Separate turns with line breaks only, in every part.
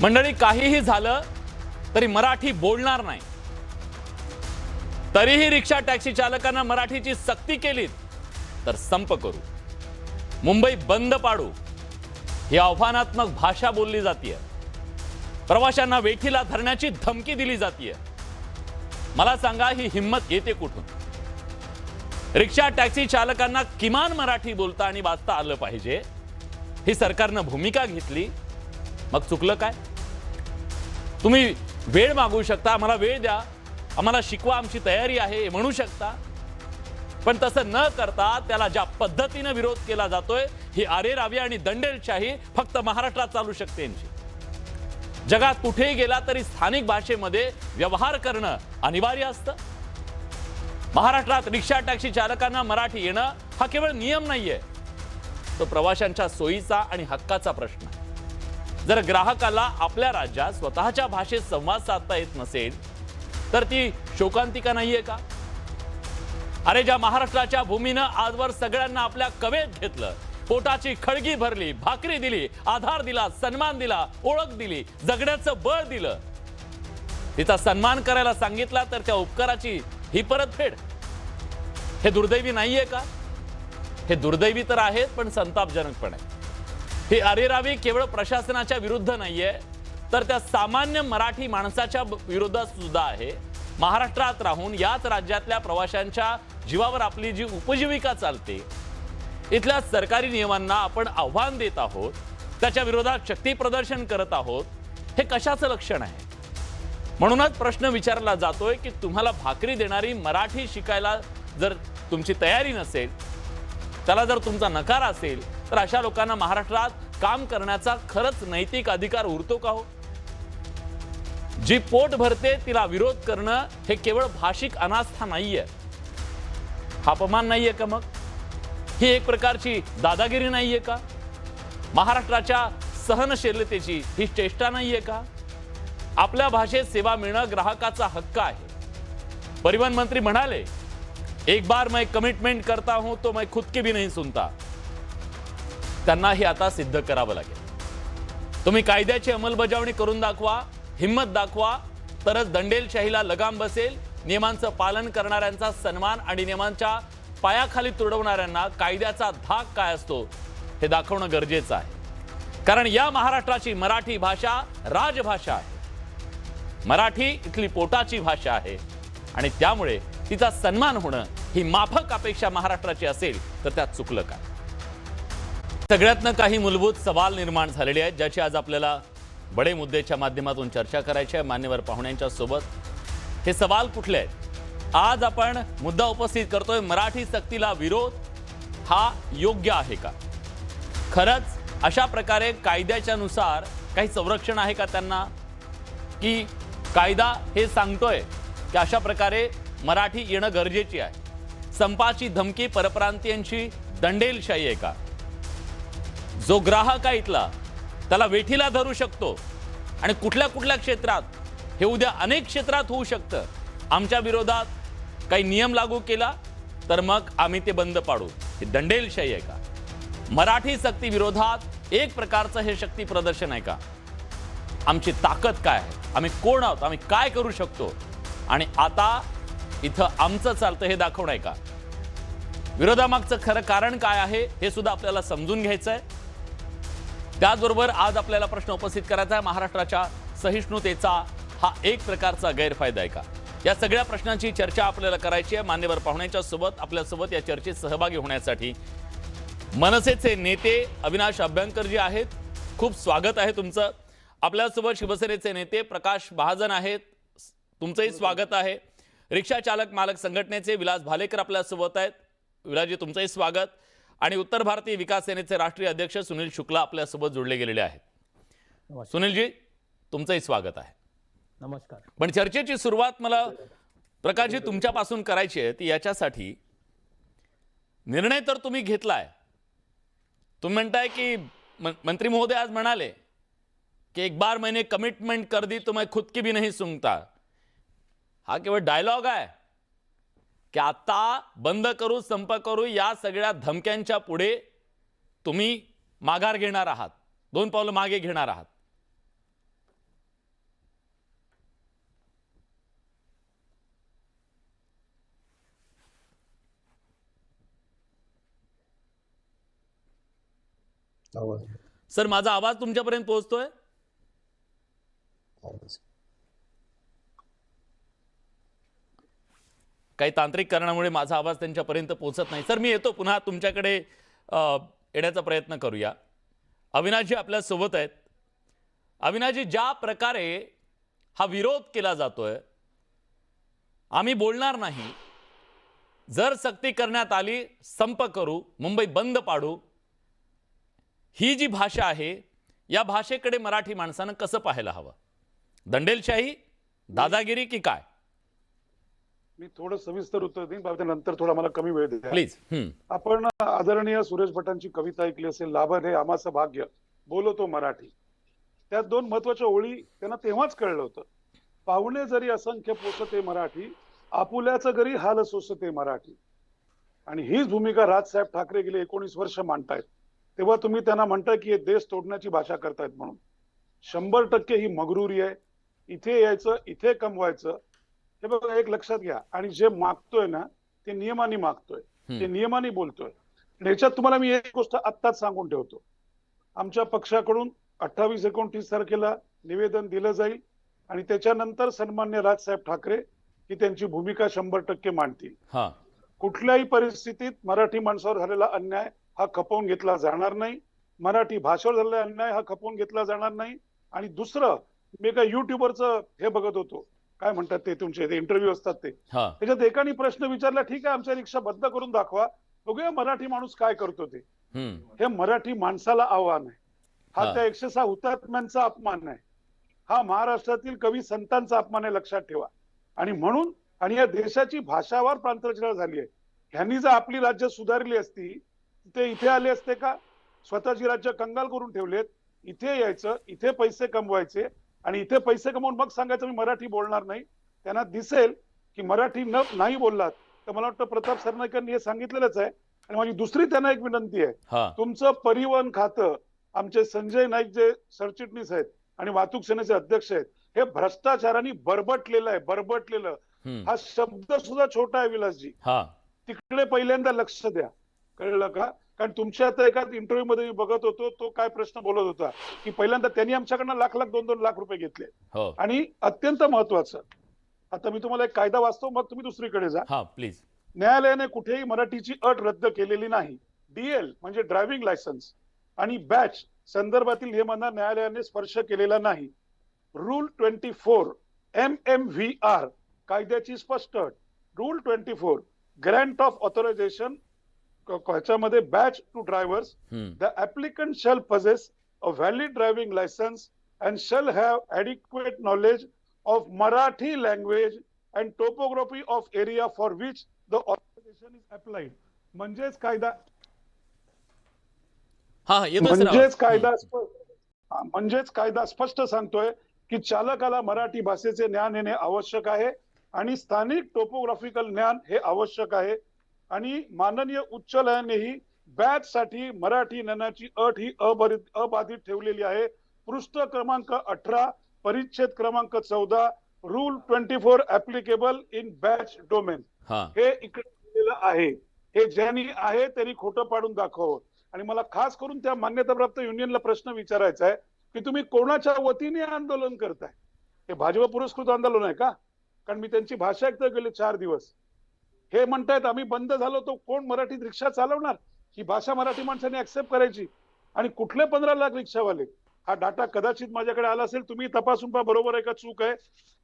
मंडळी, काहीही झालं तरी मराठी बोलणार नाही. तरीही रिक्षा टॅक्सी चालकांना मराठीची सक्ती केलीत तर संप करू, मुंबई बंद पाडू, ही आव्हानात्मक भाषा बोलली जाते. प्रवाशांना वेठीला धरण्याची धमकी दिली जाते. मला सांगा, ही हिम्मत येते कुठून? रिक्षा टॅक्सी चालकांना किमान मराठी बोलता आणि वाचता आलं पाहिजे, ही सरकारनं भूमिका घेतली. मग चुकलं काय? तुम्ही वेळ मागू शकता, आम्हाला वेळ द्या, आम्हाला शिकवा, आमची तयारी आहे म्हणू शकता. पण तसं न करता त्याला ज्या पद्धतीने विरोध केला जातोय, ही अरेरावी आणि दंडेलशाही फक्त महाराष्ट्रात चालू शकते. जगात कुठेही गेला तरी स्थानिक भाषेमध्ये व्यवहार करणं अनिवार्य असतं. महाराष्ट्रात रिक्षा टॅक्सी चालकांना मराठी येणं हा केवळ नियम नाहीये, तो प्रवाशांच्या सोयीचा आणि हक्काचा प्रश्न आहे. जर ग्राहकाला आपल्या राज्यात स्वतःच्या भाषेत संवाद साधता येत नसेल तर ती शोकांतिका नाहीये का? अरे, ज्या महाराष्ट्राच्या भूमीनं आजवर सगळ्यांना आपल्या कवेत घेतलं, पोटाची खळगी भरली, भाकरी दिली, आधार दिला, सन्मान दिला, ओळख दिली, जगण्याचं बळ दिलं, तिचा सन्मान करायला सांगितला तर त्या उपकाराची ही परतफेड, हे दुर्दैवी नाहीये का? हे दुर्दैवी तर आहेत, पण संतापजनक पण आहे. ही अरेरावी केवळ प्रशासनाच्या विरुद्ध नाहीये, तर त्या सामान्य मराठी माणसाच्या विरोधात सुद्धा आहे. महाराष्ट्रात राहून याच राज्यातल्या प्रवाशांच्या जीवावर आपली जी उपजीविका चालते, इथल्या सरकारी नियमांना आपण आव्हान देत आहोत, त्याच्या विरोधात शक्ती प्रदर्शन करत आहोत, हे कशाचं लक्षण आहे? म्हणूनच प्रश्न विचारला जातोय की तुम्हाला भाकरी देणारी मराठी शिकायला जर तुमची तयारी नसेल, त्याला जर तुमचा नकार असेल, तर अशा लोकांना महाराष्ट्रात काम करण्याचा खरंच नैतिक अधिकार उरतो का हो? जी पोट भरते तिला विरोध करणं हे केवळ भाषिक अनास्था नाहीये, हा अपमान नाहीये का? मग ही एक प्रकारची दादागिरी नाहीये का? महाराष्ट्राच्या सहनशीलतेची ही चेष्टा नाहीये का? आपल्या भाषेत सेवा मिळणं ग्राहकाचा हक्क आहे. परिवहन मंत्री म्हणाले, एक बार मैं कमिटमेंट करता हूं तो मैं खुद की भी नहीं सुनता. त्यांना हे आता सिद्ध करावं लागेल. तुम्ही कायद्याची अंमलबजावणी करून दाखवा, हिम्मत दाखवा, तरच दंडेलशाहीला लगाम बसेल. नियमांचं पालन करणाऱ्यांचा सन्मान आणि नियमांच्या पायाखाली तुडवणाऱ्यांना कायद्याचा धाक काय असतो हे दाखवणं गरजेचं आहे. कारण या महाराष्ट्राची मराठी भाषा राजभाषा आहे. मराठी इथली पोटाची भाषा आहे आणि त्यामुळे तिचा सन्मान होणं ही माफक अपेक्षा महाराष्ट्राची असेल तर त्यात चुकलं काय? सगळ्यातनं काही मूलभूत सवाल निर्माण झालेले आहेत, ज्याची आज आपल्याला बडे मुद्देच्या माध्यमातून चर्चा करायची आहे मान्यवर पाहुण्यांच्या सोबत. हे सवाल कुठले आहेत? आज आपण मुद्दा उपस्थित करतोय, मराठी सक्तीला विरोध हा योग्य आहे का? खरंच अशा प्रकारे कायद्याच्या नुसार काही संरक्षण आहे का त्यांना, की कायदा हे सांगतोय की अशा प्रकारे मराठी येणं गरजेची आहे? संपाची धमकी परप्रांतीयांची दंडेलशाही आहे का? जो ग्राहक आहे इथला त्याला वेठीला धरू शकतो आणि कुठल्या कुठल्या क्षेत्रात, हे उद्या अनेक क्षेत्रात होऊ शकतं. आमच्या विरोधात काही नियम लागू केला तर मग आम्ही ते बंद पाडू, ही दंडेलशाही आहे का? मराठी सक्ती विरोधात एक प्रकारचं हे शक्ती प्रदर्शन आहे का? आमची ताकद काय आहे, आम्ही कोण आहोत, आम्ही काय करू शकतो आणि आता इथं आमचं चालतं हे दाखवणं आहे का? विरोधामागचं खरं कारण काय आहे हे सुद्धा आपल्याला समजून घ्यायचं आहे. त्याचबरोबर आज आपल्याला प्रश्न उपस्थित करायचा आहे, महाराष्ट्राच्या सहिष्णुतेचा हा एक प्रकारचा गैरफायदा आहे का? या सगळ्या प्रश्नांची चर्चा आपल्याला करायची आहे मान्यवर पाहुण्यांच्या सोबत. आपल्यासोबत या चर्चेत सहभागी होण्यासाठी मनसेचे नेते अविनाश अभ्यंकर जी आहेत, खूप स्वागत आहे तुमचं. आपल्यासोबत शिवसेनेचे नेते प्रकाश महाजन आहेत, तुमचंही स्वागत आहे. रिक्षा चालक मालक संघटनेचे विलास भालेकर आपल्यासोबत आहेत. विलासजी, तुमचंही स्वागत. आणि उत्तर भारतीय विकास सेनेचे राष्ट्रीय अध्यक्ष सुनील शुक्ला आपल्यासोबत जोडले गेलेले आहेत. सुनीलजी, तुमचंही स्वागत आहे.
नमस्कार.
पण चर्चेची सुरुवात मला प्रकाशजी तुमच्यापासून करायची आहे. ती याच्यासाठी, निर्णय तर तुम्ही घेतलाय, तुम्ही म्हणताय की मंत्री महोदय आज म्हणाले की एक बार मैंने कमिटमेंट कर दी तो मैं खुद की भी नहीं सुनता. हा केवळ डायलॉग आहे की आता बंद करू, संप करू या सगळ्या धमक्यांच्या पुढे तुम्ही माघार घेणार आहात, दोन पावलं मागे घेणार आहात? सर, माझा आवाज तुमच्यापर्यंत पोहोचतोय? काही तांत्रिक कारणामुळे माझा आवाज त्यांच्यापर्यंत पोहोचत नाही. सर, मी येतो पुन्हा तुमच्याकडे येण्याचा प्रयत्न करूया. अविनाशजी आपल्या सोबत आहेत. अविनाशजी, ज्या प्रकारे हा विरोध केला जातोय, आम्ही बोलणार नाही, जर सक्ती करण्यात आली संप करू, मुंबई बंद पाडू, ही जी भाषा आहे या भाषेकडे मराठी माणसानं कसं पाहायला हवं? दंडेलशाही, दादागिरी की काय?
मी थोडं सविस्तर उत्तर देईन, नंतर थोडा मला कमी वेळ द्या
प्लीज.
आपण आदरणीय सुरेश भटांची कविता ऐकली असेल, लाभन हे आमाचं भाग्य, बोलतो मराठी. त्यात दोन महत्वाच्या ओळी त्यांना तेव्हाच कळलं होतं. पाहुणे जरी असंख्य पोचते मराठी, आपुल्याचं घरी हाल सोसते मराठी. आणि हीच भूमिका राजसाहेब ठाकरे गेले 19 वर्ष मांडतायत. तेव्हा तुम्ही त्यांना म्हणताय की हे देश तोडण्याची भाषा करतायत म्हणून. 100% ही मगरुरी आहे. इथे यायचं, इथे कमवायचं. हे बघा, एक लक्षात घ्या. आणि जे मागतोय ना, ते नियमाने मागतोय, ते नियमाने बोलतोय. याच्यात तुम्हाला मी एक गोष्ट आत्ताच सांगून ठेवतो. आमच्या पक्षाकडून 28-29 तारखेला निवेदन दिलं जाईल आणि त्याच्यानंतर सन्मान्य राजसाहेब ठाकरे ही त्यांची भूमिका 100% मांडतील. कुठल्याही परिस्थितीत मराठी माणसावर झालेला अन्याय हा खपवून घेतला जाणार नाही. मराठी भाषेवर झालेला अन्याय हा खपवून घेतला जाणार नाही. आणि दुसरं, मी एका युट्यूबरचं हे बघत होतो, काय म्हणतात ते तुमचे इंटरव्ह्यू असतात ते, त्याच्यात एकाने प्रश्न विचारला, ठीक आहे आमच्या रिक्षा बंद करून दाखवा, बघूया मराठी माणूस काय करतो ते. हे मराठी माणसाला आव्हान आहे. हा त्या 106 हुतात्म्यांचा अपमान आहे. हा महाराष्ट्रातील कवी संतांचा अपमान आहे, लक्षात ठेवा. आणि म्हणून, आणि या देशाची भाषावर प्रांतरचना झाली आहे. ह्यांनी जर आपली राज्य सुधारली असती, ते इथे आले असते का? स्वतःची राज्य कंगाल करून ठेवलेत. इथे यायचं, इथे पैसे कमवायचे आणि इथे पैसे कमवून मग सांगायचं मी मराठी बोलणार नाही. त्यांना दिसेल की मराठी नाही बोललात तर मला वाटतं प्रताप सरनाईकांनी हे सांगितलेलंच आहे. आणि माझी दुसरी त्यांना एक विनंती आहे, तुमचं परिवहन खातं, आमचे संजय नाईक जे सरचिटणीस आहेत आणि वाहतूक सेनेचे अध्यक्ष आहेत, हे भ्रष्टाचाराने बरबटलेलं आहे. बरबटलेलं हा शब्द सुद्धा छोटा आहे विलासजी. तिकडे पहिल्यांदा लक्ष द्या, कळलं का? कारण तुमच्या आता एका इंटरव्ह्यू मध्ये मी बघत होतो, तो काय प्रश्न बोलत होता की पहिल्यांदा त्यांनी आमच्याकडनं लाख 2-2 लाख रुपये घेतले. आणि अत्यंत महत्वाचं, आता मी तुम्हाला एक कायदा वाचतो, मग तुम्ही दुसरीकडे जा.
प्लीज.
न्यायालयाने कुठेही मराठीची अट रद्द केलेली नाही. DL म्हणजे ड्रायव्हिंग लायसन्स आणि बॅच संदर्भातील नियमांना न्यायालयाने स्पर्श केलेला नाही. रूल 24 MMVR कायद्याची स्पष्ट अट. रूल 24 ग्रँट ऑफ ऑथरायझेशन, ह्याच्यामध्ये badge to drivers, the applicant shall possess a valid driving licence and shall have adequate knowledge of Marathi language and topography of area for which the authorization is applied. म्हणजेच कायदा स्पष्ट सांगतोय की चालकाला मराठी भाषेचे ज्ञान येणे आवश्यक आहे आणि स्थानिक टोपोग्राफिकल ज्ञान हे आवश्यक आहे. आणि माननीय उच्च न्यायालयानेही बॅच साठी मराठी ज्ञानाची अट ही अबाधित ठेवलेली आहे. पृष्ठ क्रमांक 18, परिच्छेद क्रमांक 14, rule 24 applicable in batch domain. हे इकडे दिलेलं आहे. हे ज्यांनी आहे त्यांनी खोटं पाडून दाखवावं. आणि मला खास करून त्या मान्यताप्राप्त युनियनला प्रश्न विचारायचा आहे की तुम्ही कोणाच्या वतीने आंदोलन करताय? हे भाजप पुरस्कृत आंदोलन आहे का? कारण मी त्यांची भाषा ऐकतो गेले 4 दिवस. हे म्हणतायत आम्ही बंद झालो तो कोण मराठीत रिक्षा चालवणार? ही भाषा मराठी माणसाने ऍक्सेप्ट करायची. आणि कुठले 15 लाख रिक्षावाले? हा डाटा कदाचित माझ्याकडे आला असेल, तुम्ही तपासून पहा बरोबर आहे का चूक आहे.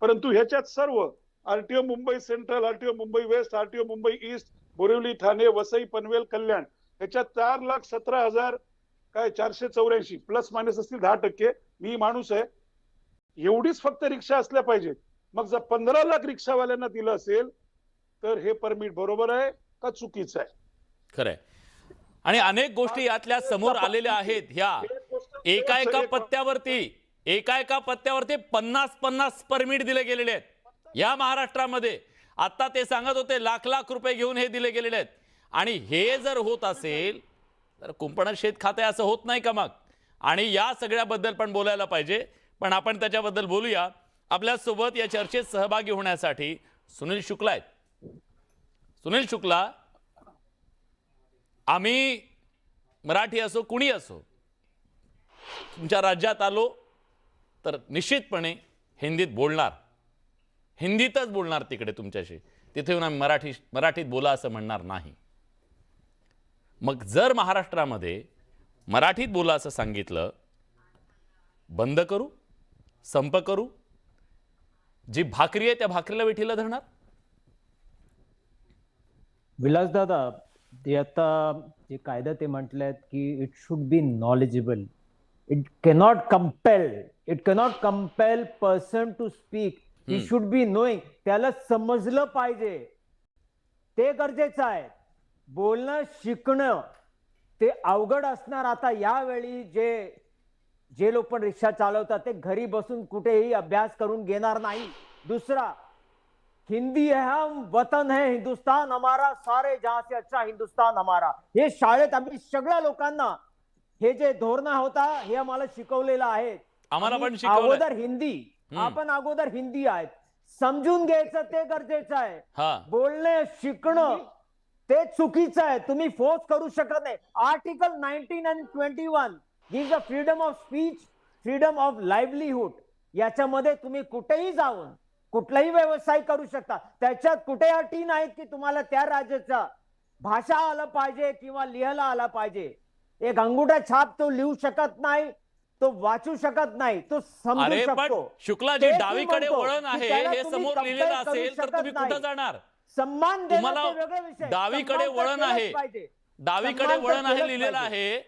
परंतु ह्याच्यात सर्व RTO Mumbai central, RTO Mumbai west, RTO Mumbai east, Borivali, Thane, Vasai, Panvel, Kalyan, ह्याच्यात 4,17,000 काय 484 प्लस मायनस असतील 10%. मी माणूस आहे, एवढीच फक्त रिक्षा असल्या पाहिजेत. मग जर 15 लाख रिक्षावाल्यांना दिलं असेल तर हे परमिट बरोबर आहे का चुकीचं आहे?
खरंय. आणि अनेक गोष्टी यातल्या समोर आलेल्या आहेत. ह्या एका पत्त्यावरती 50 परमिट दिले गेलेले आहेत या महाराष्ट्रामध्ये. आता ते सांगत होते लाख रुपये घेऊन हे दिले गेलेले आहेत. आणि हे जर होत असेल तर कुंपणात शेत खाते असं होत नाही का मग? आणि या सगळ्याबद्दल पण बोलायला पाहिजे. पण आपण त्याच्याबद्दल बोलूया. आपल्या सोबत या चर्चेत सहभागी होण्यासाठी सुनील शुक्ला आहेत. सुनील शुक्ला, आम्ही मराठी असो कुणी असो तुमच्या राज्यात आलो तर निश्चितपणे हिंदीत बोलणार, हिंदीतच बोलणार तिकडे तुमच्याशी, तिथे येऊन आम्ही मराठीत बोला असं म्हणणार नाही. मग जर महाराष्ट्रामध्ये मराठीत बोला असं सांगितलं, बंद करू, संप करू, जी भाकरी आहे त्या भाकरीला वेठीला धरणार?
विलासदादा, ते आता जे कायद्यात ते म्हटलंय की it should be knowledgeable. It cannot compel person to speak. He should be knowing. त्याला समजलं पाहिजे, ते गरजेचं आहे. बोलणं शिकणं ते अवघड असणार. आता यावेळी जे लोक पण रिक्षा चालवतात ते घरी बसून कुठेही अभ्यास करून घेणार नाही. दुसरा, हिंदी है हम, वतन है हिंदुस्तान हमारा, सारे जहां से अच्छा हिंदुस्तान हमारा. हे शाळेत आम्ही सगळ्या लोकांना हे जे धोरण होता हे आम्हाला शिकवलेलं आहे.
आम्हाला पण शिकवलंय.
अगोदर हिंदी, आपण अगोदर हिंदी आहेत, समजून घ्यायचं ते गरजेचं आहे. बोलणे शिकणं ते चुकीचं आहे. तुम्ही फोर्स करू शकत नाही. आर्टिकल 19 आणि 21 gives a freedom of speech, freedom of livelihood. याच्यामध्ये तुम्ही कुठेही जाऊन कुठलाही व्यवसाय करू शकता. त्याच्यात कुठे अटी नाहीत की तुम्हाला त्या राज्याचा भाषा आलं पाहिजे किंवा लिहायला आला पाहिजे. एक अंगुठा छाप तो लिहू शकत नाही, तो वाचू शकत नाही, तो समजू शकतो.
शुक्लाजी, डावीकडे वळण आहे हे समोर लिहिलेलं असेल तर तुम्ही कुठं जाणार?
सम्मान
तुम्हाला
वेगळा विषय.
डावीकडे वळण आहे, डावीकडे वळण आहे लिहिलेलं आहे,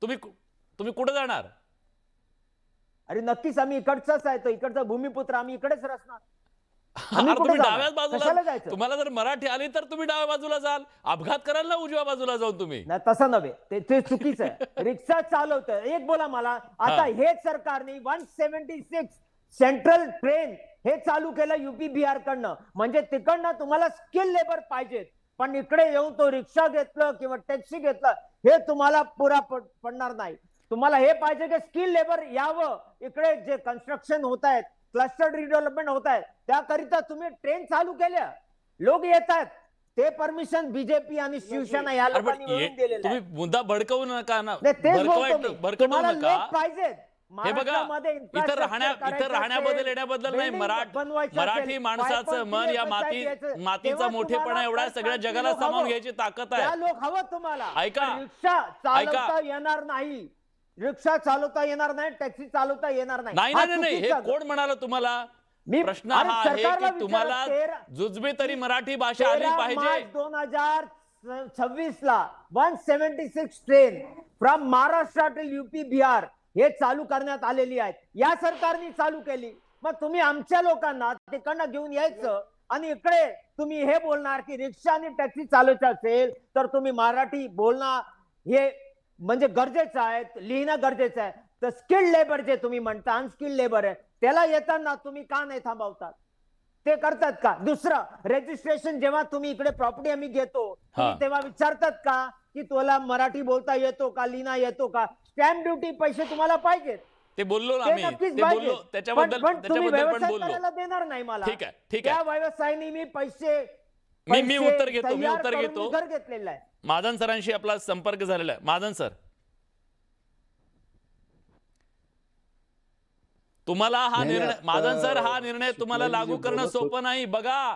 तुम्ही कुठं जाणार?
अरे नक्कीच आम्ही इकडचाच आहे, तो इकडचा भूमिपुत्र, आम्ही इकडेच रचणार.
तुम्ही डाव्या बाजूला, तुम्हाला जर मराठी आली तर तुम्ही डाव्या बाजूला जाल, अपघात कराल ना उजव्या बाजूला जाऊन तुम्ही.
नाही तसं नव्हे, ते चुकीचं आहे. रिक्षा चालवतं एक बोला मला. आता हेच सरकारने 176 सेंट्रल ट्रेन हे चालू केलं युपी बिहार कडनं. म्हणजे तिकडनं तुम्हाला स्किल लेबर पाहिजेत, पण इकडे येऊन तो रिक्षा घेतलं किंवा टॅक्सी घेतलं हे तुम्हाला पुरा पडणार नाही. तुम्हाला हे पाहिजे की स्किल लेबर यावं. इकडे जे कन्स्ट्रक्शन होत आहेत, क्लस्टर रिडेव्हलपमेंट होत आहे, त्याकरिता तुम्ही ट्रेन चालू केल्या, लोक येत आहेत. ते परमिशन बीजेपी आणि शिवसेना या लोकांनी मिळवून दिलेलं आहे.
तुम्ही मुद्दा भडकवू नका ना,
भडकवू नका. पाहिजेत
हे बघा, इथं राहण्याबद्दल येण्याबद्दल नाही, मराठी माणसाचं मन या मातीचा मोठेपणा एवढा सगळ्या जगाला सामावून घ्यायची ताकद आहे.
लोक हवं तुम्हाला.
ऐका,
रिक्षा चालवता येणार नाही, रिक्षा चालवता येणार नाही, टॅक्सी चालवता येणार नाही.
नाही, हे कोण म्हणाल तुम्हाला? प्रश्न हा आहे की तुम्हाला जुजबी तरी मराठी भाषा आली पाहिजे.
2026 ला 176 train from Maharashtra to UP Bihar हे चालू करण्यात आलेली आहेत. या सरकारने चालू केली. मग तुम्ही आमच्या लोकांना तिकडनं घेऊन यायचं आणि इकडे तुम्ही हे बोलणार की रिक्षा आणि टॅक्सी चालवायचं असेल तर तुम्ही मराठी बोलणं हे म्हणजे गरजेचं आहे, लिहिणं गरजेचं आहे. तर स्किल्ड लेबर जे तुम्ही म्हणता, अनस्किल्ड लेबर आहे, त्याला येताना तुम्ही का नाही थांबवतात? ते करतात का? दुसरं, रजिस्ट्रेशन जेव्हा तुम्ही इकडे प्रॉपर्टी आम्ही घेतो तेव्हा विचारतात का की तुला मराठी बोलता येतो का, लिहिणं येतो का? स्टॅम्प ड्युटी पैसे तुम्हाला पाहिजेत.
ते बोललो ना आम्ही, ते बोललो, त्याच्याबद्दल पण बोललो.
देणार नाही मला.
ठीक आहे.
त्या व्यवसायाने मी पैसे
मी उत्तर घेतो.
घर घेतलेलं आहे.
महाजन सरांशी आपला संपर्क झालेला आहे. महाजन सर, तुम्हाला हा निर्णय, महाजन सर, हा निर्णय तुम्हाला लागू करणं सोपं नाही. बघा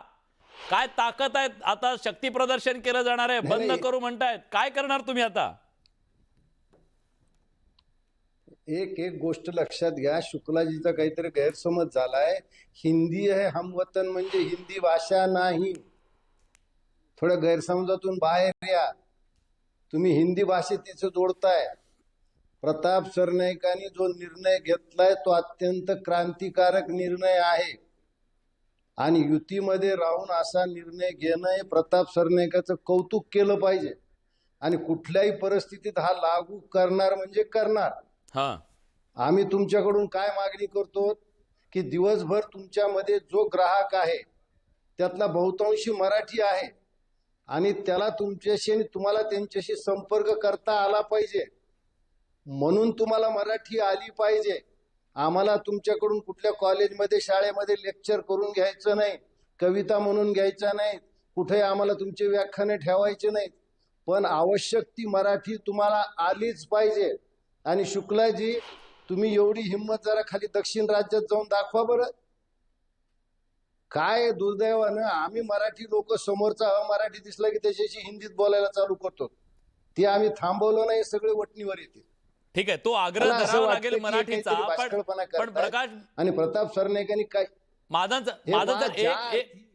काय ताकद आहे. आता शक्ती प्रदर्शन केलं जाणार आहे, बंद करू म्हणतायत. काय करणार तुम्ही आता?
एक गोष्ट लक्षात घ्या, शुक्लाजीचा काहीतरी गैरसमज झालाय. हिंदी है हम वतन म्हणजे हिंदी भाषा नाही. थोड्या गैरसमजातून बाहेर या. तुम्ही हिंदी भाषेत जोडताय. प्रताप सरनाईकांनी जो निर्णय घेतलाय तो अत्यंत क्रांतिकारक निर्णय आहे आणि युतीमध्ये राहून असा निर्णय घेणं हे प्रताप सरनाईकाचं कौतुक केलं पाहिजे. आणि कुठल्याही परिस्थितीत हा लागू करणार म्हणजे करणार. आम्ही तुमच्याकडून काय मागणी करतो की दिवसभर तुमच्यामध्ये जो ग्राहक आहे त्यातला बहुतांशी मराठी आहे आणि त्याला तुमच्याशी आणि तुम्हाला त्यांच्याशी संपर्क करता आला पाहिजे. म्हणून तुम्हाला मराठी आली पाहिजे. आम्हाला तुमच्याकडून कुठल्या कॉलेजमध्ये शाळेमध्ये लेक्चर करून घ्यायचं नाही, कविता म्हणून घ्यायचा नाही, कुठे आम्हाला तुमचे व्याख्याने ठेवायचे नाहीत, पण आवश्यक ती मराठी तुम्हाला आलीच पाहिजे. आणि शुक्लाजी, तुम्ही एवढी हिंमत जरा खाली दक्षिण राज्यात जाऊन दाखवा बरं. काय दुर्दैवानं आम्ही मराठी लोक समोरचा मराठी दिसला की त्याच्याशी हिंदीत बोलायला चालू करतो. ते आम्ही थांबवलं नाही, सगळे वटणीवर येते.
ठीक आहे, तो आग्रह
मला असं
धरावा
वाटतं
लागेल
की हे
मराठीचा.
काहीतरी
पण
बाष्कळपणा
पण
करतायत.
प्रकाश,
आणि प्रताप सरनाईकांनी काय
माझा जर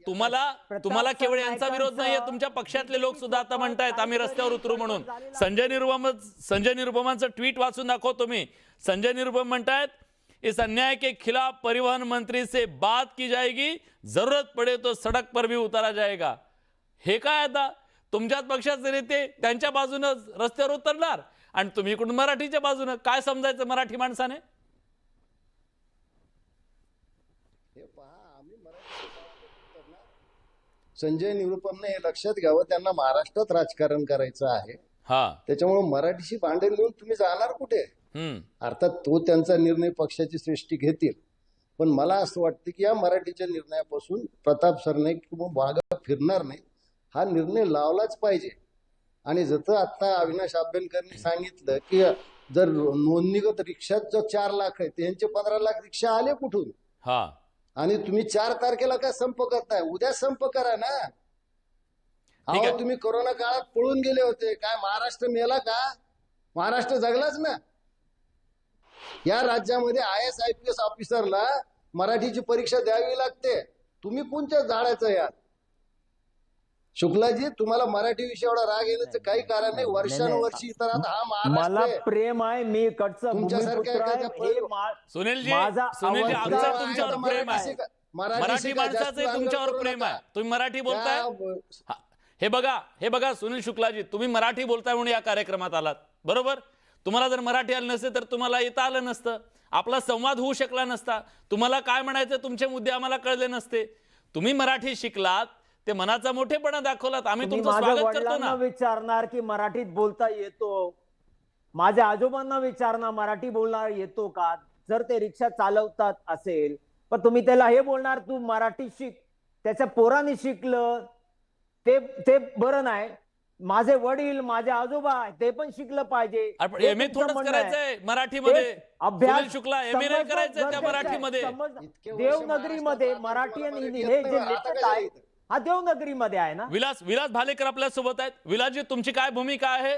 तुम्हाला तुम्हाला
प्रताप
केवळ यांचा विरोध
सरनाईकांचं
नाहीये, तुमच्या पक्षातले लोक सुद्धा आता म्हणतायत आम्ही रस्त्यावर उतरू म्हणून. संजय निरुपमांचं ट्विट वाचून दाखवतो मी. संजय निरुपम म्हणतायत, इस अन्याय के खिलाफ परिवहन मंत्री से बात की जाएगी, जरूरत पडे तो सडक पर भी उतारा जाएगा. हे काय आता तुमच्याच पक्षाचे नेते त्यांच्या बाजूनं रस्त्यावर उतरणार आणि तुम्ही इकडून मराठीच्या बाजूनं. काय समजायचं मराठी माणसाने?
हे पहा, आम्ही संजय निरुपमने हे लक्षात घ्यावं, त्यांना महाराष्ट्रात राजकारण करायचं आहे.
हा,
त्याच्यामुळे मराठीशी भांडण घेऊन तुम्ही जाणार कुठे? अर्थात तो त्यांचा निर्णय पक्षाची श्रेष्ठी घेतील, पण मला असं वाटतं की या मराठीच्या निर्णयापासून प्रताप सरनाईक किंवा मागे फिरणार नाही. हा निर्णय लावलाच पाहिजे. आणि जसं आता अविनाश अभ्यंकरनी सांगितलं की जर नोंदणीगत रिक्षात जो 4 लाख आहे त्यांचे 15 लाख रिक्षा आले कुठून?
हा,
आणि तुम्ही 4 तारखेला काय संप करताय? उद्या संप करा ना.
ठीक आहे.
अहो, तुम्ही कोरोना काळात पळून गेले होते, काय महाराष्ट्र मेला का? महाराष्ट्र जगलाच ना. या राज्यामध्ये IAS IPS ऑफिसरला मराठीची परीक्षा द्यावी लागते. तुम्ही कोणत्या झाडाचं यार? शुक्लाजी, तुम्हाला मराठी विषय एवढा राग येण्याचं काही कारण नाही. वर्षानुवर्षी इतरात हा
मला
महाराष्ट्र आहे.
प्रेम आहे, मी कडचं
तुमच्यासारख्या
भूमिपुत्र आहे.
एखाद्या
हे
सुनीलजी,
माझा
सुनीलजी,
आवडता
आमचं तुमच्यावर प्रेम आहे. मराठी माणसाचं तुमच्यावर प्रेम आहे. तुम्ही मराठी बोलताय. हा, हे बघा सुनील शुक्लाजी, तुम्ही मराठी बोलताय म्हणून या कार्यक्रमात आलात, बरोबर? तुम्हाला जर मराठी आलं नसते तर तुम्हाला येता आलं नसतं, आपला संवाद होऊ शकला नसता, तुम्हाला काय म्हणायचं तुमचे मुद्दे आम्हाला कळले नसते. तुम्ही मराठी शिकलात, ते मनाचा मोठेपणा दाखवलात, आम्ही तुमचं
माझ्या
स्वागत करतो
वडिलांना
ना.
विचारणार की मराठीत बोलता येतो, माझ्या आजोबांना विचारणार मराठी बोलणार येतो का, जर ते रिक्षा चालवतात असेल. पण तुम्ही त्याला हे बोलणार तू मराठी शिक, त्याच्या पोरांनी शिकलं ते बरं नाही. माझे वडील, माझे आजोबा ते पण शिकलं पाहिजे.
आपण
हे
MA
तुमचं
थोडंच
म्हणणं आहे.
करायचंय मराठीमध्ये.
एक अभ्यास
सुनील शुक्ला, MA नाही
समजणं
करायचंय त्या
गरजेचं आहे.
मराठीमध्ये.
इतके वर्ष
देवनगरीमध्ये
महाराष्ट्रात
मराठी आणि
राहून
हिंदी
तुम्हाला
हे जे
मराठी
लेखक
येत नाही.
आहे हा देवनगरीमध्ये आहे ना.
विलास भालेकर आपल्या सोबत आहेत. विलासजी, तुमची काय भूमिका आहे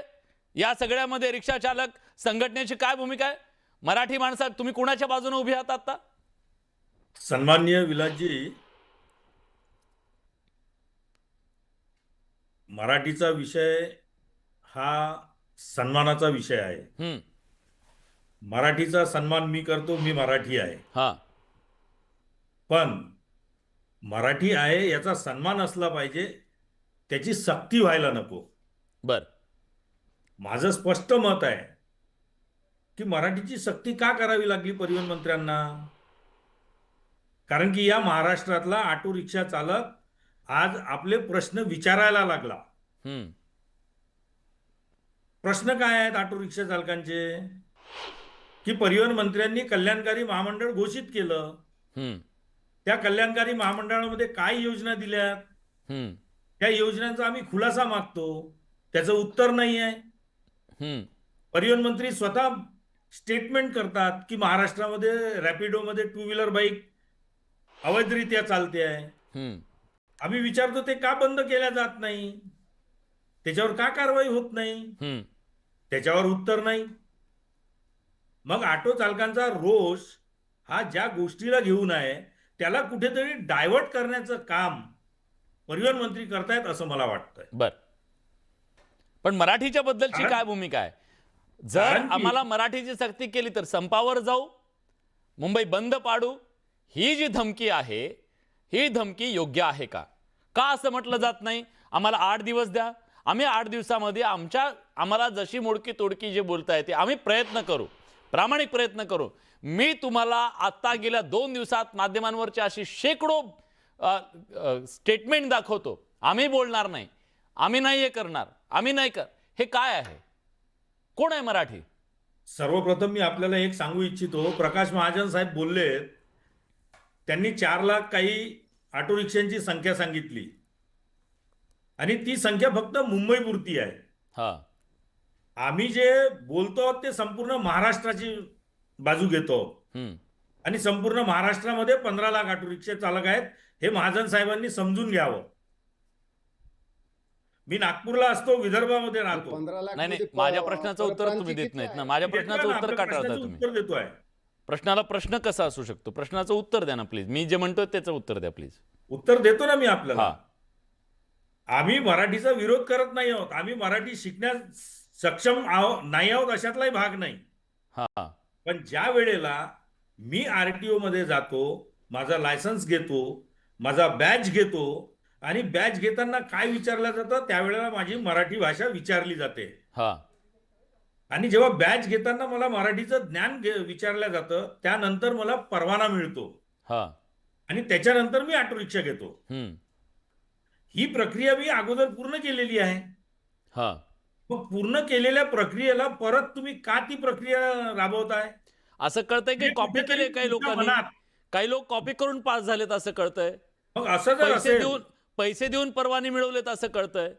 या सगळ्यामध्ये? रिक्षा चालक संघटनेची काय भूमिका आहे? मराठी माणसात तुम्ही कुणाच्या बाजूने उभे आहात आता?
सन्माननीय विलासजी, मराठीचा विषय हा सन्मानाचा विषय आहे. मराठीचा सन्मान मी करतो, मी मराठी आहे.
हा,
पण मराठी आहे याचा सन्मान असला पाहिजे, त्याची सक्ती व्हायला नको.
बर.
माझं स्पष्ट मत आहे की मराठीची सक्ती का करावी लागली परिवहन मंत्र्यांना? कारण की या महाराष्ट्रातला ऑटो रिक्षा चालक आज आपले प्रश्न विचारायला लागला. प्रश्न काय आहेत ऑटो रिक्षा चालकांचे? की परिवहन मंत्र्यांनी कल्याणकारी महामंडळ घोषित केलं. त्या कल्याणकारी महामंडळामध्ये काय योजना दिल्यात, त्या योजनांचा आम्ही खुलासा मागतो. त्याचं उत्तर नाही आहे. परिवहन मंत्री स्वतः स्टेटमेंट करतात की महाराष्ट्रामध्ये रॅपिडोमध्ये 2 व्हीलर बाईक अवैधरित्या चालते आहे. आम्ही विचारतो ते का बंद केल्या जात नाही, त्याच्यावर का कारवाई होत नाही? त्याच्यावर उत्तर नाही. मग ऑटो चालकांचा रोष हा ज्या गोष्टीला घेऊन आहे त्याला कुठेतरी डायव्हर्ट करण्याचं काम परिवहन मंत्री करतायत असं मला वाटतंय.
बर. पण मराठीच्या बद्दलची काय भूमिका आहे? जर आम्हाला मराठीची सक्ती केली तर संपावर जाऊ, मुंबई बंद पाडू, ही जी धमकी आहे ही धमकी योग्य आहे का? का असं म्हटलं जात नाही आम्हाला 8 दिवस द्या, आम्ही 8 दिवसामध्ये आम्हाला जशी मोडकी तोडकी जे बोलता येते आम्ही प्रयत्न करू, प्रामाणिक प्रयत्न करू. मी तुम्हाला आता गेल्या 2 दिवसात माध्यमांवरची अशी शेकडो स्टेटमेंट दाखवतो. आम्ही बोलणार नाही, आम्ही नाही हे करणार, आम्ही नाही कर. हे काय आहे? कोण आहे मराठी?
सर्वप्रथम मी आपल्याला एक सांगू इच्छितो. प्रकाश महाजन साहेब बोलले, त्यांनी 4 लाख काही ऑटो रिक्षांची संख्या सांगितली आणि ती संख्या फक्त मुंबईपुरती आहे.
हा,
आम्ही जे बोलतो आहोत ते संपूर्ण महाराष्ट्राची बाजू घेतो आहोत.
हम्म.
आणि संपूर्ण महाराष्ट्रामध्ये 15 लाख ऑटो रिक्षा चालक आहेत, हे महाजन साहेबांनी समजून घ्यावं. मी नागपूरला असतो, विदर्भामध्ये राहतो.
15 लाख
नाही
मध्ये
माझ्या प्रश्नाचं उत्तर
परप्रांतीय
तुम्ही देत
किती
नाहीत ना.
आहे?
माझ्या
देतोय
प्रश्नाचं
ना,
उत्तर
आपल्या
का टाळताय
प्रश्नाचं
तुम्ही?
उत्तर देतोय.
प्रश्नाला प्रश्न कसा असू शकतो? प्रश्नाचं उत्तर द्या ना प्लीज. मी जे म्हणतोय त्याचं उत्तर द्या प्लीज.
उत्तर देतो ना मी आपल्याला.
हा.
आम्ही मराठीचा विरोध करत नाही आहोत. आम्ही मराठी शिकण्यास सक्षम नाही आहोत अशातलाही भाग नाही.
हा.
पण ज्या वेळेला मी आरटीओ मध्ये जातो, माझा लायसन्स घेतो, माझा बॅच घेतो आणि बॅच घेताना काय विचारलं जातं, त्यावेळेला माझी मराठी भाषा विचारली जाते.
हा.
आणि जेव्हा बॅच घेताना मला मराठीचं ज्ञान विचारलं जातं, त्यानंतर मला परवाना मिळतो
हा.
आणि त्याच्यानंतर मी ऑटो रिक्षा घेतो.
हम्म.
ही प्रक्रिया मी अगोदर पूर्ण केलेली आहे.
हा.
मग पूर्ण केलेल्या प्रक्रियेला परत तुम्ही का ती प्रक्रिया राबवताय?
असं कळतंय की
हे
कॉपी
कुठेतरी
केले काही
तुमच्या
लोकांनी.
मनात.
काही लोक कॉपी करून पास झालेत असं कळतंय.
मग असं जर असेल,
पैसे देऊन परवाने मिळवलेत असं कळतंय.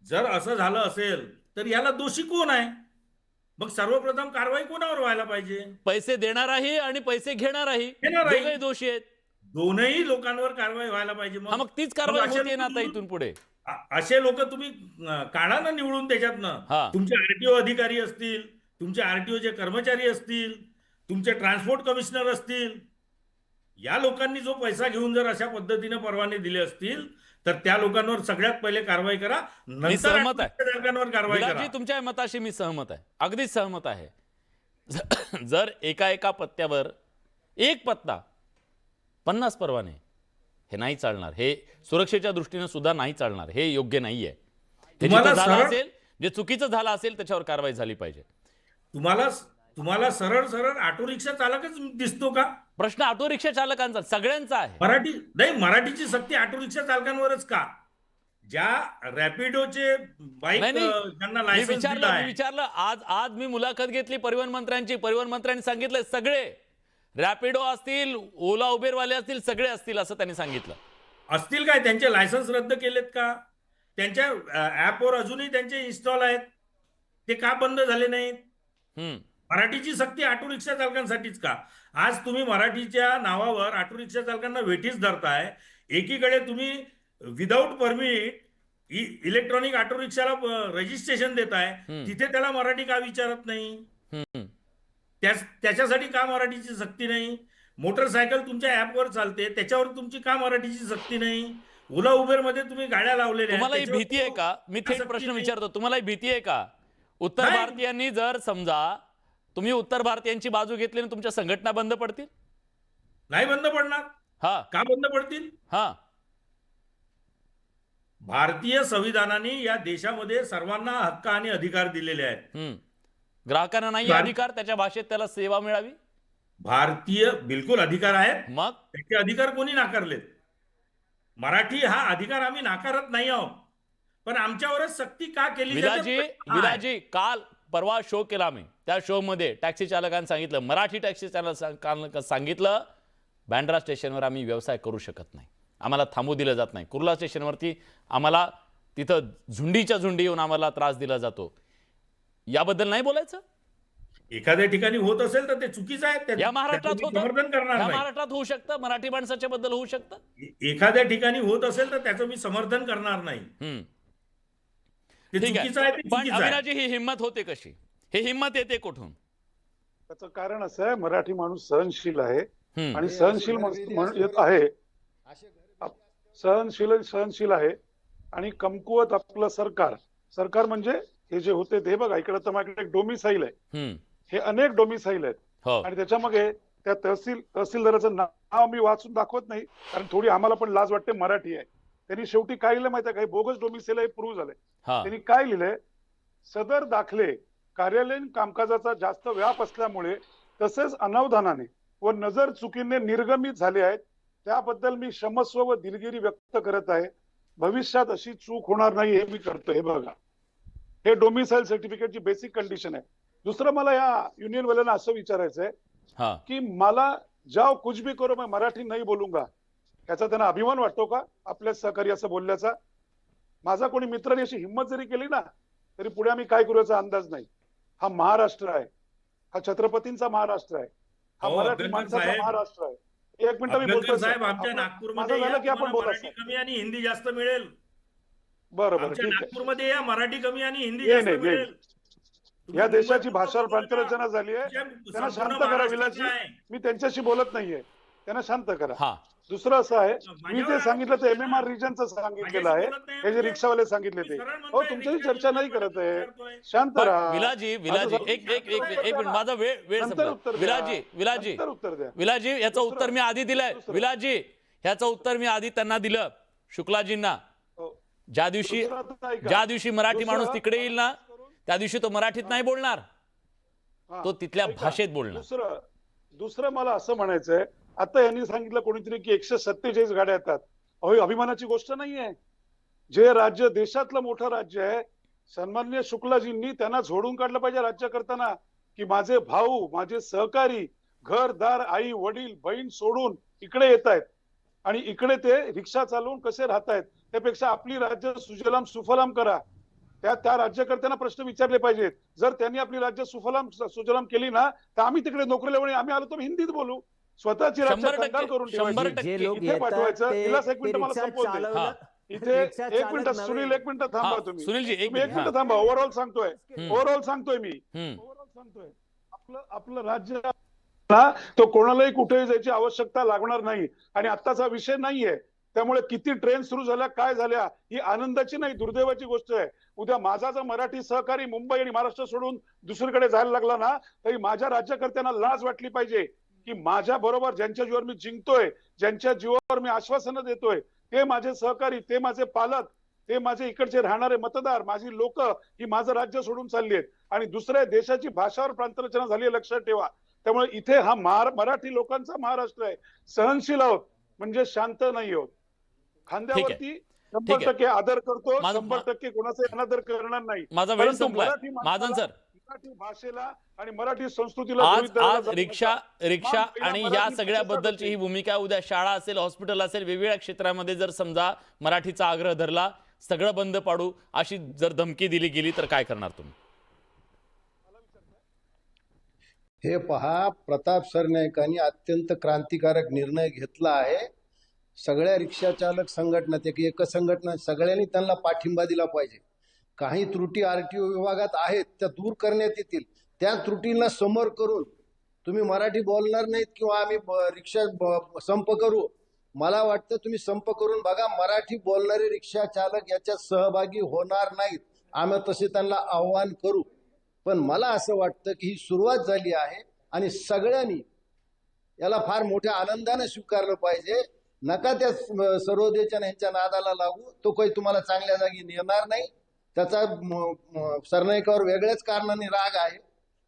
जर असं झालं असेल तर याला दोषी कोण आहे? मग सर्वप्रथम कारवाई कोणावर व्हायला पाहिजे?
पैसे देणाराही आणि पैसे घेणाराही
घेणाराही.
दोघंही दोषी आहेत.
दोनही लोकांवर कारवाई व्हायला पाहिजे.
हा, मग तीच कारवाई
मग असे
होते ना आता
लोक-
इथून पुढे.
असे लोक तुम्ही काढा ना निवडून त्याच्यातनं.
हा.
तुमचे आरटीओ अधिकारी असतील, तुमचे आरटीओचे कर्मचारी असतील, तुमचे ट्रान्सपोर्ट कमिशनर असतील, या लोकांनी जो पैसा घेऊन जर अशा पद्धतीने परवाने दिले असतील तर त्या लोकांवर सगळ्यात पहिले कारवाई करा, नंतर
सहमत आहे.
धारकांवर कारवाई करा.
विलासजी, तुमच्या मताशी मी सहमत आहे, अगदीच सहमत आहे. जर एका पत्त्यावर एक पत्ता 50 परवाने, हे नाही चालणार. हे सुरक्षेच्या दृष्टीने सुद्धा नाही चालणार. हे योग्य नाहीये. हे
तुम्हाला
जिथं झालं
सरळ-
असेल, जे चुकीचं झालं असेल त्याच्यावर कारवाई झाली पाहिजे.
तुम्हाला सरळ सरळ ऑटो रिक्षा चालकच दिसतो का?
प्रश्न ऑटो रिक्षा चालकांचा, सगळ्यांचा आहे.
मराठीची सक्ती ऑटो रिक्षा चालकांवरच का? ज्या रॅपिडोचे बाईक
नाही, नाही.
ज्यांना
मी
लायसन्स दिलं
विचारलं
आहे,
आज मी मुलाखत घेतली परिवहन मंत्र्यांची. परिवहन मंत्र्यांनी सांगितलं सगळे रॅपिडो असतील, ओला उबेरवाले असतील, सगळे असतील असं त्यांनी सांगितलं.
असतील काय? त्यांचे लायसन्स रद्द केलेत का? त्यांच्या ऍपवर अजूनही त्यांचे इन्स्टॉल आहेत, ते का बंद झाले नाहीत?
हम्म.
मराठीची सक्ती ऑटो रिक्षा चालकांसाठीच का? आज तुम्ही मराठीच्या नावावर ऑटो रिक्षा चालकांना वेठीस धरताय. एकीकडे तुम्ही विदाऊट परमिट इलेक्ट्रॉनिक ऑटो रिक्षाला रजिस्ट्रेशन देताय, तिथे त्याला मराठी का विचारत नाही?
हम्म.
त्याच्यासाठी का मराठीची सक्ती नाही? मोटरसायकल तुमच्या ऍपवर चालते, त्याच्यावर तुमची का मराठीची सक्ती नाही? ओला उबेर मध्ये तुम्ही गाड्या लावलेल्या आहेत,
तुम्हाला ही
त्याच्यावर
भीती आहे का? मी थेट
सक्ती
प्रश्न
नाही.
विचारतो, तुम्हाला ही भीती आहे का? उत्तर
नाही.
भारतीयांनी जर समजा तुम्ही उत्तर भारतीयांची बाजू घेतली आणि तुमच्या संघटना बंद पडतील?
नाही बंद पडणार.
हा.
का बंद पडतील?
हा.
भारतीय संविधानाने या देशामध्ये सर्वांना हक्क आणि अधिकार दिलेले आहेत.
ग्राहकांना नाही अधिकार, त्याच्या भाषेत त्याला सेवा मिळावी?
भारतीय बिलकुल अधिकार आहेत.
मग
त्याचे अधिकार कोणी नाकारलेत? मराठी हा अधिकार आम्ही नाकारत नाही आहोत, पण आमच्यावरच सक्ती का केली जाते?
विलाजी, काल परवा शो केला आम्ही. त्या शो मध्ये टॅक्सी चालकांनी सांगितलं, मराठी टॅक्सी चालकांना सांगितलं, बँड्रा स्टेशनवर आम्ही व्यवसाय करू शकत नाही, आम्हाला थांबू दिलं जात नाही. कुर्ला स्टेशनवरती आम्हाला तिथं झुंडीच्या झुंडी येऊन आम्हाला त्रास दिला जातो. याबद्दल नाही बोलायचं?
एखाद्या ठिकाणी होत असेल तर ते चुकीचं आहे.
या महाराष्ट्रात
त्याचं मी
होतं,
समर्थन करणार
या
नाही.
महाराष्ट्रात होऊ शकतं, मराठी माणसाच्या बद्दल होऊ शकतं.
एखाद्या ठिकाणी होत असेल तर त्याचं मी समर्थन करणार नाही. ते
ठीक
चुकीचं आहे, ते
आहे. पण
चुकीचं आहे.
अविनाजी, ही हिंमत होते कशी? हे हिंमत येते कुठून?
त्याचं कारण असं आहे, मराठी माणूस सहनशील आहे
हम्म.
आणि सहनशील आहे आणि कमकुवत आपलं सरकार म्हणजे हे जे होते ते बघा, इकडे तर माझ्याकडे एक डोमिसाईल आहे, हे अनेक डोमिसाईल आहेत.
हो.
आणि त्याच्यामध्ये त्या तहसीलदाराचं नाव मी वाचून दाखवत नाही, कारण थोडी आम्हाला पण लाज वाटते, मराठी आहे. त्यांनी शेवटी काय लिहिलं माहिती आहे? काही बोगस डोमिसाईल हे प्रूव्ह झालंय. त्यांनी काय लिहिलंय? सदर दाखले कार्यालयीन कामकाजाचा जास्त व्याप असल्यामुळे तसेच अनावधानाने व नजर चुकीने निर्गमित झाले आहेत, त्याबद्दल मी क्षमस्व व दिलगिरी व्यक्त करत आहे. भविष्यात अशी चूक होणार नाही हे मी करतो. हे बघा, हे डोमिसाईल सर्टिफिकेटची बेसिक कंडिशन आहे. दुसरं, मला या युनियन वाल्यांना असं विचारायचं आहे की मला जाओ कुछ भी करो मैं मराठी नहीं बोलूंगा, याचा त्यांना अभिमान वाटतो का आपल्या सहकारी असं बोलल्याचा? माझा कोणी मित्रांनी अशी हिंमत जरी केली ना, तरी पुढे आम्ही काय करू याचा अंदाज नाही. हा महाराष्ट्र आहे, हा छत्रपतींचा महाराष्ट्र आहे, हा
अहो,
मराठी
अभ्यंकर
माणसाचा
साहेब,
महाराष्ट्र आहे. एक मिनिट मी
अभ्यंकर
बोलतोय
साहेब,
सर.
आमच्या
माझं
नागपूरमध्ये
झालं की
या,
आपण
तुम्हाला
बोला
मराठी
सर.
कमी आणि हिंदी जास्त मिळेल.
बरं बरं
आमच्या
ठीक आहे.
नागपूरमध्ये या, मराठी कमी आणि हिंदी
येईन,
जास्त
येईन.
मिळेल. तुम्ही
या देशाची
मुंबईत
भाषावर
बोलू नका.
प्रांतरचना झाली आहे,
तुमच्या
त्यांना
संपूर्ण
शांत करा
महाराष्ट्रात
विलासजी.
आहे.
मी त्यांच्याशी बोलत नाहीये, त्यांना शांत करा.
हा
दुसरं असं आहे, मी
माझ्यावर
जे सांगितलं ते
आरोप केला.
MMR रिजनचं सांगितलेलं
माझ्याशी
आहे,
बोलत नाही
हे जे
म्हणजे?
रिक्षावाले सांगितले ते.
तुम्ही सरळ
हो
म्हणताय,
तुमच्याशी
रिक्षा
चर्चा नाही करत आहे,
करतोय.
शांत
पण
राहा.
विलाजी एक मिनिट, माझा वेळ
नंतर
संपला.
उत्तर द्या.
विलाजी
नंतर उत्तर द्या.
विलाजी याचं उत्तर मी आधी दिलंय. विलाजी ह्याचं उत्तर मी आधी त्यांना दिलं, शुक्लाजींना.
हो.
ज्या दिवशी मराठी माणूस तिकडे येईल ना, त्या दिवशी तो मराठीत नाही बोलणार,
हा.
तो तिथल्या
ऐका,
भाषेत बोलणार.
दुसरं मला असं म्हणायचंय, आता यांनी सांगितलं कोणीतरी की 147 गाड्या येतात. अहो, अभिमानाची गोष्ट नाहीये. जे राज्य देशातलं मोठं राज्य आहे, सन्माननीय शुक्लाजींनी त्यांना झोडून काढलं पाहिजे राज्य करताना, की माझे भाऊ, माझे सहकारी घरदार, आई वडील बहीण सोडून इकडे येत आहेत आणि इकडे ते रिक्षा चालवून कसे राहतायत. त्यापेक्षा आपली राज्य सुजलाम सुफलाम करा. त्या राज्यकर्त्यांना प्रश्न विचारले पाहिजेत. जर त्यांनी आपली राज्य सुजलाम केली ना, तर आम्ही तिकडे नोकरीला वळी, आम्ही आलो तर हिंदीत बोलू. स्वतःची राज्य
100%
कंगाल करून ठेवायची.
100%
जे लोक
इथे
येतात
पाठवायचं.
ते
विलास, एक मिनिट मला
रिक्षा
संपवू दे.
चालवलं-
इथे
रिक्षा
एक
चालक
मिनिट
नव्हे.
सुनील, एक मिनिट थांबा
हा,
तुम्ही.
सुनीलजी, एक
तुम्ही एक
मिनिट,
मिनिट
हा.
थांबा. ओव्हरऑल सांगतोय,
हम्म.
ओव्हरऑल सांगतोय मी.
हम्म.
ओव्हरऑल सांगतोय. आपलं राज्य तो कोणालाही कुठेही जायची आवश्यकता लागणार नाही आणि आत्ताचा विषय नाहीये. त्यामुळे किती ट्रेन सुरू झाल्या, काय झाल्या, ही आनंदाची नाही दुर्दैवाची गोष्ट आहे. उद्या माझा जर मराठी सहकारी मुंबई आणि महाराष्ट्र सोडून दुसरीकडे जायला लागला ना, तरी माझ्या राज्यकर्त्यांना लाज वाटली पाहिजे की माझ्या बरोबर ज्यांच्या जीवावर मी जिंकतोय, ज्यांच्या जीवावर मी आश्वासनं देतोय, ते माझे सहकारी, ते माझे पालक, ते माझे इकडचे राहणारे मतदार, माझी लोक ही माझं राज्य सोडून चालली आहेत आणि दुसऱ्या देशाची भाषावर प्रांतरचना झाली आहे, लक्षात ठेवा. त्यामुळे इथे हा मराठी लोकांचा महाराष्ट्र आहे. सहनशील आहोत म्हणजे शांत नाही आहोत. खांद्यावरती 100% आदर करतो, 100% कोणाचा अनादर करणार नाही.
माझा वेळ
परंतु
संपलाय.
मराठी माणसाला,
महाजन सर,
मराठी भाषेला आणि मराठी संस्कृतीला
आज
गृहीत धरायला
आज
जमत
रिक्षा
नाही.
आणि या सगळ्याबद्दलची ही भूमिका, उद्या शाळा असेल, हॉस्पिटल असेल, वेगवेगळ्या क्षेत्रामध्ये जर समजा मराठीचा आग्रह धरला, सगळं बंद पाडू अशी जर धमकी दिली गेली तर काय करणार तुम्ही?
हे पहा, प्रताप सरनाईकांनी अत्यंत क्रांतिकारक निर्णय घेतला आहे. सगळ्या रिक्षा चालक संघटना, एकच संघटना, सगळ्यांनी त्यांना पाठिंबा दिला पाहिजे. काही त्रुटी RTO विभागात आहेत त्या दूर करण्यात येतील. त्या त्रुटींना समोर करून तुम्ही मराठी बोलणार नाहीत किंवा आम्ही रिक्षा संप करू. मला वाटतं तुम्ही संप करून बघा, मराठी बोलणारे रिक्षा चालक याच्यात सहभागी होणार नाहीत. आम्ही तसे त्यांना आव्हान करू. पण मला असं वाटतं की ही सुरुवात झाली आहे आणि सगळ्यांनी याला फार मोठ्या आनंदाने स्वीकारलं पाहिजे. नका त्या सर्वोदयच्या यांच्या नादाला लागू. तो काही तुम्हाला चांगल्या जागी नेणार नाही. त्याचा सरनाईकावर वेगळ्याच कारणाने राग आहे.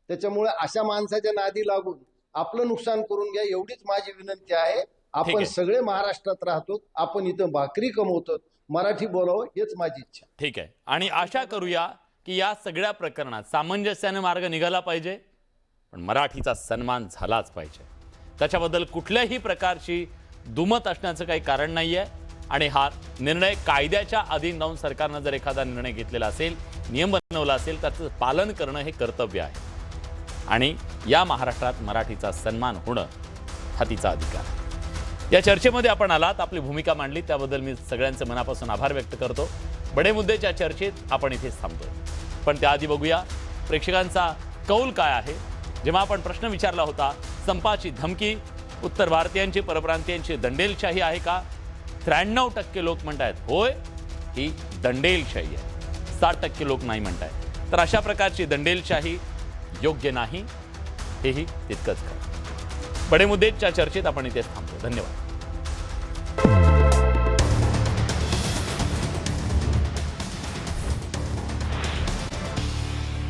त्याच्यामुळे अशा माणसाच्या नादी लागून आपलं नुकसान करून घ्या, एवढीच माझी विनंती आहे. आपण सगळे महाराष्ट्रात राहतो, आपण इथं भाकरी कमवतो, मराठी बोलावं हेच माझी इच्छा.
ठीक आहे. आणि आशा करूया की या सगळ्या प्रकरणात सामंजस्याने मार्ग निघाला पाहिजे, पण मराठीचा सन्मान झालाच पाहिजे. त्याच्याबद्दल कुठल्याही प्रकारची दुमत असण्याचं काही कारण नाही आहे. आणि हा निर्णय कायद्याच्या अधीन राहून सरकारनं जर एखादा निर्णय घेतलेला असेल, नियम बनवला असेल, त्याचं पालन करणं हे कर्तव्य आहे. आणि या महाराष्ट्रात मराठीचा सन्मान होणं हा तिचा अधिकार आहे. या चर्चेमध्ये आपण आलात, आपली भूमिका मांडली, त्याबद्दल मी सगळ्यांचे मनापासून आभार व्यक्त करतो. बडे मुद्देच्या चर्चेत आपण इथेच थांबतो. पण त्याआधी बघूया प्रेक्षकांचा कौल काय आहे. जेव्हा आपण प्रश्न विचारला होता, संपाची धमकी उत्तर भारतीयांची, परप्रांतीयांची दंडेलशाही आहे का, 93% लोक म्हणतायत होय, ही दंडेलशाही आहे. 60% लोक नाही म्हणतायत. तर अशा प्रकारची दंडेलशाही योग्य नाही, हेही तितकंच खरं. बडे मुद्देच्या चर्चेत आपण इथेच थांबतो. धन्यवाद.